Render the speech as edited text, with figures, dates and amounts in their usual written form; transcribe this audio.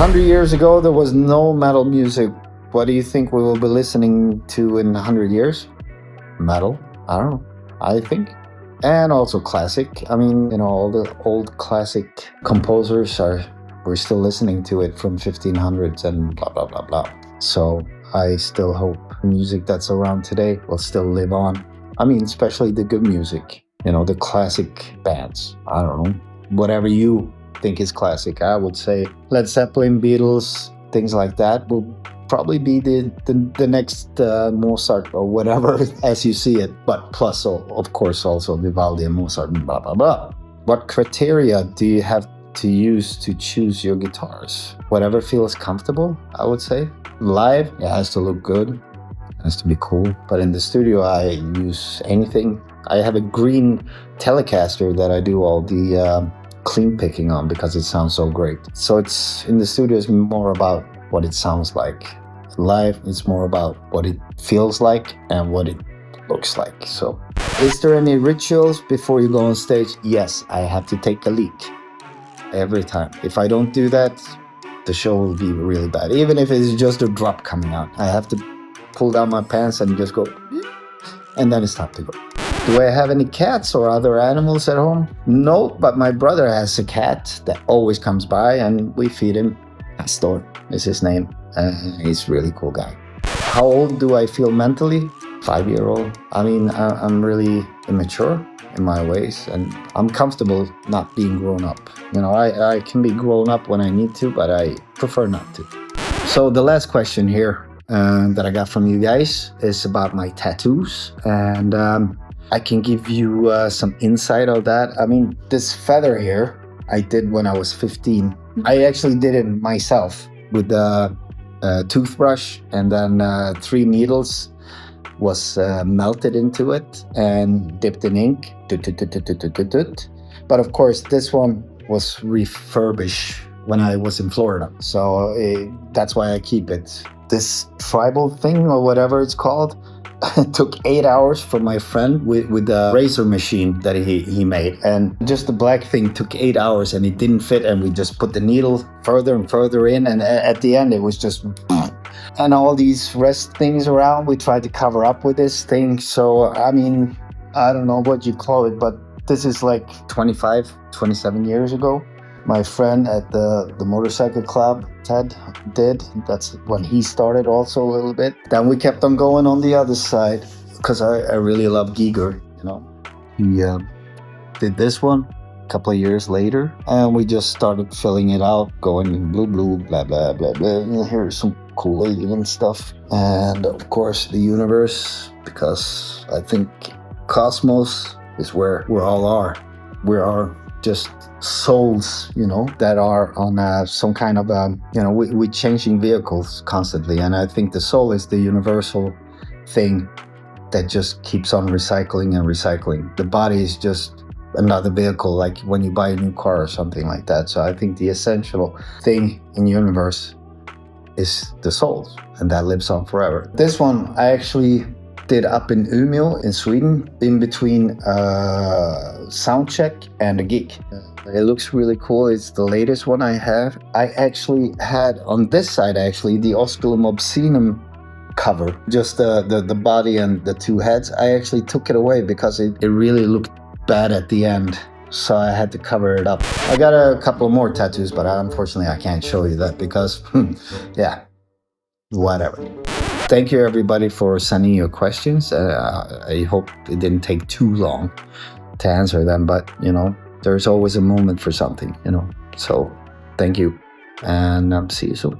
100 years ago, there was no metal music. What do you think we will be listening to in 100 years? Metal? I don't know. I think. And also classic. I mean, you know, all the old classic composers we're still listening to it from 1500s and blah, blah, blah, blah. So I still hope the music that's around today will still live on. I mean, especially the good music, you know, the classic bands. I don't know, whatever you think is classic. I would say Led Zeppelin, Beatles, things like that will probably be the next Mozart or whatever as you see it. But plus, of course, also Vivaldi and Mozart and blah, blah, blah. What criteria do you have to use to choose your guitars? Whatever feels comfortable, I would say. Live, it has to look good. It has to be cool. But in the studio, I use anything. I have a green Telecaster that I do all the clean picking on because it sounds so great. So it's in the studio is more about what it sounds like. Live, it's more about what it feels like and what it looks like. So is there any rituals before you go on stage? Yes, I have to take a leak every time. If I don't do that, the show will be really bad. Even if it's just a drop coming out, I have to pull down my pants and just go, and then it's time to go. Do I have any cats or other animals at home? No, but my brother has a cat that always comes by and we feed him. Astor is his name. He's a really cool guy. How old do I feel mentally? 5-year-old. I mean, I'm really immature in my ways and I'm comfortable not being grown up. You know, I can be grown up when I need to, but I prefer not to. So the last question here that I got from you guys is about my tattoos, and I can give you some insight of that. I mean, this feather here I did when I was 15. I actually did it myself with a toothbrush, and then 3 needles was melted into it and dipped in ink. But of course, this one was refurbished when I was in Florida. So that's why I keep it. This tribal thing or whatever it's called, it took 8 hours for my friend with a razor machine that he made. And just the black thing took 8 hours and it didn't fit. And we just put the needle further and further in. And at the end, it was just... And all these rest things around, we tried to cover up with this thing. So, I mean, I don't know what you call it, but this is like 25, 27 years ago. My friend at the motorcycle club, Ted, did. That's when he started also a little bit. Then we kept on going on the other side because I really love Giger, you know. He did this one a couple of years later, and we just started filling it out, going blue, blue, blah, blah, blah, blah. And here's some cool alien stuff. And of course, the universe, because I think cosmos is where we all are. We are just souls, you know, that are on some kind of, you know, we're changing vehicles constantly. And I think the soul is the universal thing that just keeps on recycling and recycling. The body is just another vehicle, like when you buy a new car or something like that. So I think the essential thing in the universe is the soul, and that lives on forever. This one I actually did up in Umeå in Sweden, in between sound check and a gig. It looks really cool. It's the latest one I have. I actually had on this side the Osculum Obscenum cover, just the body and the 2 heads. I actually took it away because it really looked bad at the end, so I had to cover it up. I got a couple more tattoos, but unfortunately I can't show you that because yeah, whatever. Thank you everybody for sending your questions. I hope it didn't take too long to answer them, but you know, there's always a moment for something, you know. So thank you, and see you soon.